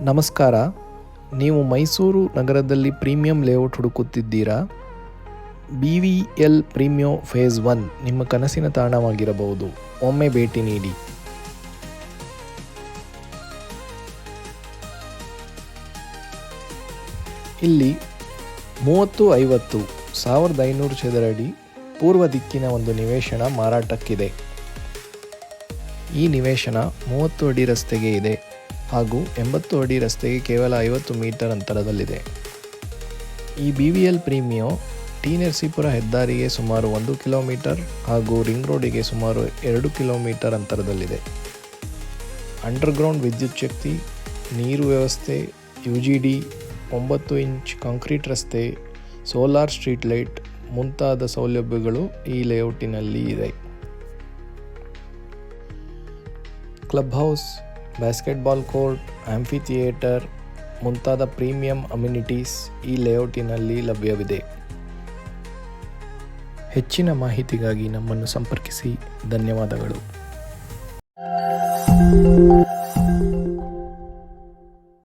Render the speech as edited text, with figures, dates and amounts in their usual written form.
ನಮಸ್ಕಾರ. ನೀವು ಮೈಸೂರು ನಗರದಲ್ಲಿ ಪ್ರೀಮಿಯಂ ಲೇಔಟ್ ಹುಡುಕುತ್ತಿದ್ದೀರಾ? BVL ಪ್ರೀಮಿಯೋ ಫೇಸ್ 1 ನಿಮ್ಮ ಕನಸಿನ ತಾಣವಾಗಿರಬಹುದು. ಒಮ್ಮೆ ಭೇಟಿ ನೀಡಿ. ಇಲ್ಲಿ 30-50 1500 ಚದರ ಅಡಿ ಪೂರ್ವ ದಿಕ್ಕಿನ ಒಂದು ನಿವೇಶನ ಮಾರಾಟಕ್ಕಿದೆ. ಈ ನಿವೇಶನ 30 ಅಡಿ ರಸ್ತೆಗೆ ಇದೆ ಹಾಗೂ 80 ಅಡಿ ರಸ್ತೆಗೆ ಕೇವಲ 50 ಮೀಟರ್ ಅಂತರದಲ್ಲಿದೆ. ಈ BVL ಪ್ರೀಮಿಯೋ ಟಿ ನರಸೀಪುರ ಹೆದ್ದಾರಿಗೆ ಸುಮಾರು 1 ಕಿಲೋಮೀಟರ್ ಹಾಗೂ ರಿಂಗ್ ರೋಡಿಗೆ ಸುಮಾರು 2 ಕಿಲೋಮೀಟರ್ ಅಂತರದಲ್ಲಿದೆ. ಅಂಡರ್ಗ್ರೌಂಡ್ ವಿದ್ಯುತ್ ಶಕ್ತಿ, ನೀರು ವ್ಯವಸ್ಥೆ, UGD, 9 ಇಂಚ್ ಕಾಂಕ್ರೀಟ್ ರಸ್ತೆ, ಸೋಲಾರ್ ಸ್ಟ್ರೀಟ್ ಲೈಟ್ ಮುಂತಾದ ಸೌಲಭ್ಯಗಳು ಈ ಲೇಔಟಿನಲ್ಲಿ ಇದೆ. Club house, basketball court, amphi theatre ಮುಂತಾದ ಪ್ರೀಮಿಯಂ ಅಮ್ಯುನಿಟೀಸ್ ಈ ಲೇಔಟಿನಲ್ಲಿ ಲಭ್ಯವಿದೆ. ಹೆಚ್ಚಿನ ಮಾಹಿತಿಗಾಗಿ ನಮ್ಮನ್ನು ಸಂಪರ್ಕಿಸಿ. ಧನ್ಯವಾದಗಳು.